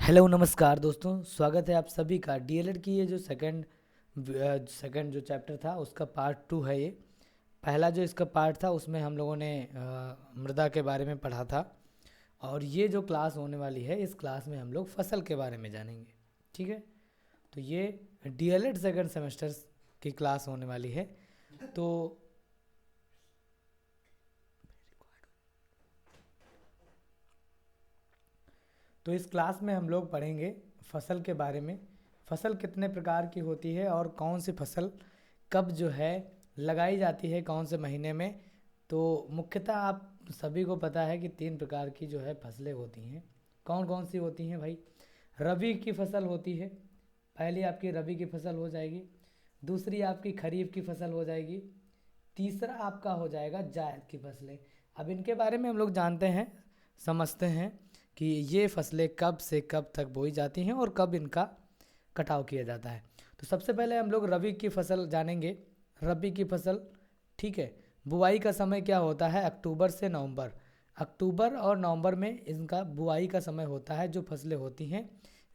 Hello नमस्कार दोस्तों, स्वागत है आप सभी का डीएलएड की ये जो सेकंड जो चैप्टर था उसका पार्ट 2 है ये। पहला जो इसका पार्ट था उसमें हम लोगों ने मृदा के बारे में पढ़ा था। और ये जो क्लास होने वाली है इस क्लास में हम लोग फसल के बारे में जानेंगे। ठीक है, तो ये डीएलएड सेकंड सेमेस्टर की क्लास होने वाली है। तो इस क्लास में हम लोग पढ़ेंगे फसल के बारे में। फसल कितने प्रकार की होती है और कौन सी फसल कब जो है लगाई जाती है, कौन से महीने में। तो मुख्यतः आप सभी को पता है कि 3 प्रकार की जो है फसलें होती हैं। कौन कौन सी होती हैं भाई? रबी की फसल होती है, पहली आपकी रबी की फसल हो जाएगी। दूसरी आपकी खरीफ की फसल हो जाएगी। तीसरा आपका हो जाएगा जायद की फसलें। अब इनके बारे में हम लोग जानते हैं, समझते हैं कि ये फसलें कब से कब तक बोई जाती हैं और कब इनका कटाव किया जाता है। तो सबसे पहले हम लोग रबी की फसल जानेंगे। रबी की फसल, ठीक है, बुआई का समय क्या होता है? अक्टूबर से नवंबर। अक्टूबर और नवंबर में इनका बुआई का समय होता है। जो फसलें होती हैं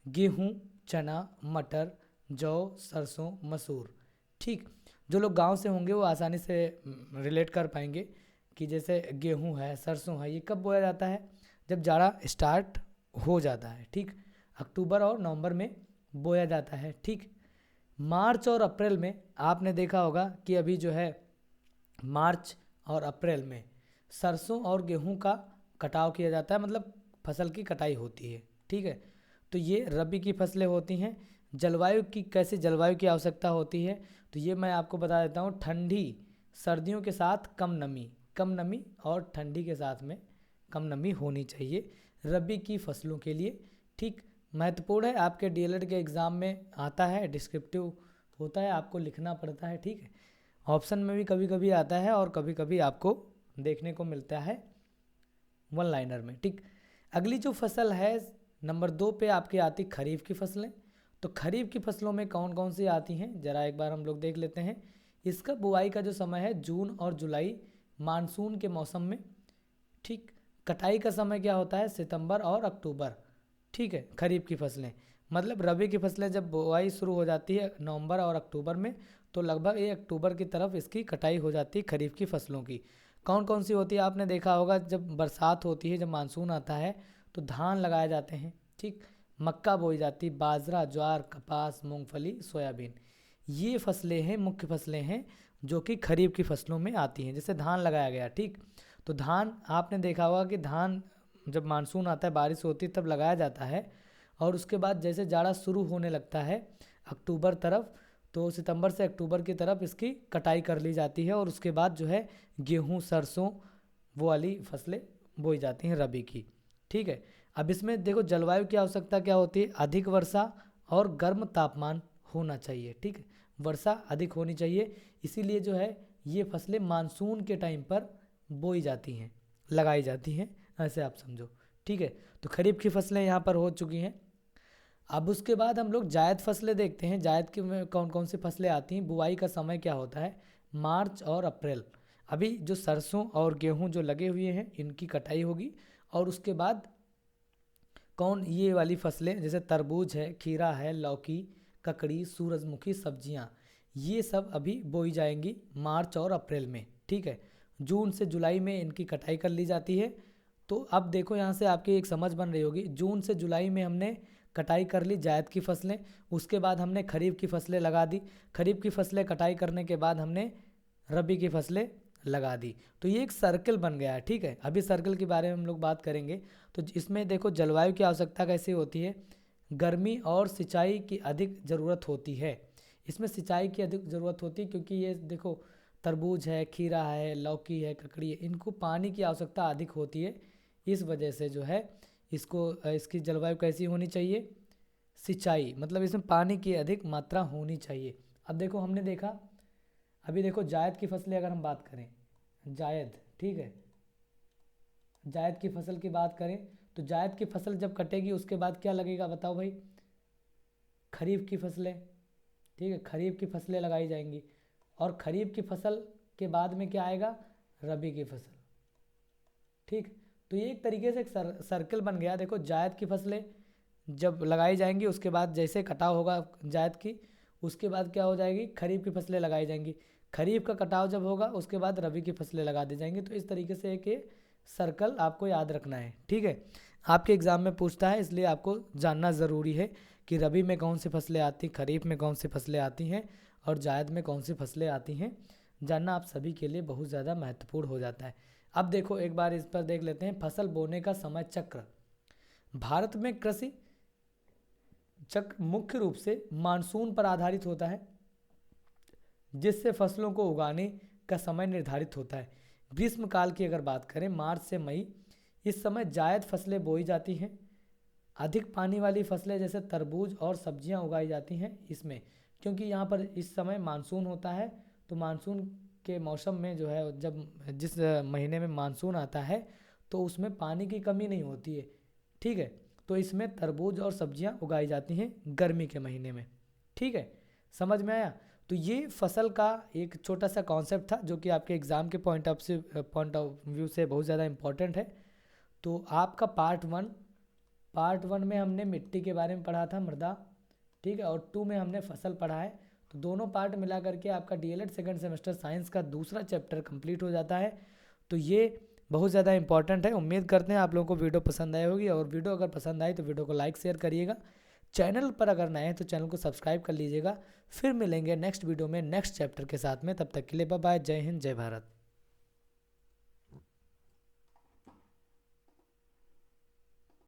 गेहूँ, चना, मटर, जौ, सरसों, मसूर। ठीक, जो लोग गांव से होंगे वो आसानी से रिलेट कर पाएंगे कि जैसे गेहूँ है, सरसों है, ये कब बोया जाता है? जब जाड़ा स्टार्ट हो जाता है। ठीक, अक्टूबर और नवंबर में बोया जाता है। ठीक, मार्च और अप्रैल में आपने देखा होगा कि अभी जो है मार्च और अप्रैल में सरसों और गेहूं का कटाव किया जाता है, मतलब फसल की कटाई होती है। ठीक है, तो ये रबी की फसलें होती हैं। जलवायु की, कैसी जलवायु की आवश्यकता होती है? तो ये मैं आपको बता देता हूँ। ठंडी, सर्दियों के साथ कम नमी और ठंडी के साथ में कम नमी होनी चाहिए रबी की फसलों के लिए। ठीक, महत्वपूर्ण है, आपके डीएलएड के एग्ज़ाम में आता है, डिस्क्रिप्टिव होता है, आपको लिखना पड़ता है। ठीक है, ऑप्शन में भी कभी कभी आता है और कभी कभी आपको देखने को मिलता है वन लाइनर में। ठीक, अगली जो फसल है नंबर 2 पे आपकी आती खरीफ की फसलें। तो खरीफ की फसलों में कौन कौन सी आती हैं ज़रा एक बार हम लोग देख लेते हैं। इसका बुआई का जो समय है जून और जुलाई, मानसून के मौसम में। ठीक, कटाई का समय क्या होता है? सितंबर और अक्टूबर। ठीक है, खरीफ की फसलें, मतलब रबी की फसलें जब बुआई शुरू हो जाती है नवंबर और अक्टूबर में, तो लगभग 1 अक्टूबर की तरफ इसकी कटाई हो जाती है खरीफ की फसलों की। कौन कौन सी होती है? आपने देखा होगा जब बरसात होती है, जब मानसून आता है तो धान लगाए जाते हैं। ठीक, मक्का बोई जाती, बाजरा, ज्वार, कपास, मूंगफली, सोयाबीन। ये फसलें हैं, मुख्य फसलें हैं जो कि खरीफ की फसलों में आती हैं। जैसे धान लगाया गया, ठीक, तो धान आपने देखा होगा कि धान जब मानसून आता है, बारिश होती है, तब लगाया जाता है। और उसके बाद जैसे जाड़ा शुरू होने लगता है अक्टूबर तरफ, तो सितंबर से अक्टूबर की तरफ इसकी कटाई कर ली जाती है और उसके बाद जो है गेहूँ, सरसों, वो वाली फसलें बोई जाती हैं रबी की। ठीक है, अब इसमें देखो जलवायु की आवश्यकता क्या होती है? अधिक वर्षा और गर्म तापमान होना चाहिए। ठीक है, वर्षा अधिक होनी चाहिए, इसीलिए जो है ये फसलें मानसून के टाइम पर बोई जाती हैं, लगाई जाती हैं, ऐसे आप समझो। ठीक है, तो खरीफ की फसलें यहाँ पर हो चुकी हैं। अब उसके बाद हम लोग जायद फसलें देखते हैं। जायद की में कौन कौन सी फसलें आती हैं? बुआई का समय क्या होता है? मार्च और अप्रैल। अभी जो सरसों और गेहूं जो लगे हुए हैं इनकी कटाई होगी। और उसके बाद कौन, ये वाली फसलें जैसे तरबूज है, खीरा है, लौकी, ककड़ी, सूरजमुखी सब्जियां, ये सब अभी बोई जाएंगी मार्च और अप्रैल में। ठीक है, जून से जुलाई में इनकी कटाई कर ली जाती है। तो अब देखो यहाँ से आपकी एक समझ बन रही होगी, जून से जुलाई में हमने कटाई कर ली जायद की फसलें, उसके बाद हमने खरीफ की फसलें लगा दी, खरीफ की फसलें कटाई करने के बाद हमने रबी की फसलें लगा दी। तो ये एक सर्कल बन गया है। ठीक है, अभी सर्कल के बारे में हम लोग बात करेंगे। तो इसमें देखो जलवायु की आवश्यकता कैसी होती है? गर्मी और सिंचाई की अधिक ज़रूरत होती है। इसमें सिंचाई की अधिक ज़रूरत होती है क्योंकि ये देखो तरबूज है, खीरा है, लौकी है, ककड़ी है, इनको पानी की आवश्यकता अधिक होती है। इस वजह से जो है इसको इसकी जलवायु कैसी होनी चाहिए? सिंचाई, मतलब इसमें पानी की अधिक मात्रा होनी चाहिए। अब देखो हमने देखा, अभी देखो जायद की फसलें अगर हम बात करें, जायद, ठीक है, जायद की फसल की बात करें तो जायद की फसल जब कटेगी उसके बाद क्या लगेगा बताओ भाई? खरीफ की फसलें। ठीक है, खरीफ की फसलें लगाई जाएंगी और खरीफ की फसल के बाद में क्या आएगा? रबी की फसल। ठीक, तो ये एक तरीके से एक सर्कल बन गया। देखो जायद की फसलें जब लगाई जाएंगी उसके बाद जैसे कटाव होगा जायद की, उसके बाद क्या हो जाएगी, खरीफ की फसलें लगाई जाएंगी। खरीफ का कटाव जब होगा उसके बाद रबी की फसलें लगा दी जाएंगी। तो इस तरीके से एक ये सर्कल आपको याद रखना है, ठीक है। आपके एग्ज़ाम में पूछता है, इसलिए आपको जानना ज़रूरी है कि रबी में कौन सी फसलें आती, खरीफ में कौन सी फसलें आती हैं और जायद में कौन सी फसलें आती हैं। जानना आप सभी के लिए बहुत ज़्यादा महत्वपूर्ण हो जाता है। अब देखो एक बार इस पर देख लेते हैं, फसल बोने का समय चक्र। भारत में कृषि चक्र मुख्य रूप से मानसून पर आधारित होता है, जिससे फसलों को उगाने का समय निर्धारित होता है। ग्रीष्म काल की अगर बात करें, मार्च से मई, इस समय जायद फसलें बोई जाती हैं। अधिक पानी वाली फसलें जैसे तरबूज और सब्जियां उगाई जाती हैं इसमें, क्योंकि यहाँ पर इस समय मानसून होता है। तो मानसून के मौसम में जो है, जब जिस महीने में मानसून आता है तो उसमें पानी की कमी नहीं होती है, ठीक है। तो इसमें तरबूज और सब्जियां उगाई जाती हैं गर्मी के महीने में, ठीक है। समझ में आया? तो ये फसल का एक छोटा सा कॉन्सेप्ट था जो कि आपके एग्ज़ाम के पॉइंट ऑफ व्यू से बहुत ज़्यादा इम्पोर्टेंट है। तो आपका पार्ट वन में हमने मिट्टी के बारे में पढ़ा था, मृदा, ठीक है, और 2 में हमने फसल पढ़ा है। तो दोनों पार्ट मिला करके आपका डीएलएड सेकंड सेमेस्टर साइंस का दूसरा चैप्टर कंप्लीट हो जाता है। तो ये बहुत ज़्यादा इंपॉर्टेंट है। उम्मीद करते हैं आप लोगों को वीडियो पसंद आई होगी, और वीडियो अगर पसंद आई तो वीडियो को लाइक शेयर करिएगा। चैनल पर अगर नए हैं तो चैनल को सब्सक्राइब कर लीजिएगा। फिर मिलेंगे नेक्स्ट वीडियो में नेक्स्ट चैप्टर के साथ में। तब तक के लिए बाय बाय। जय हिंद, जय भारत।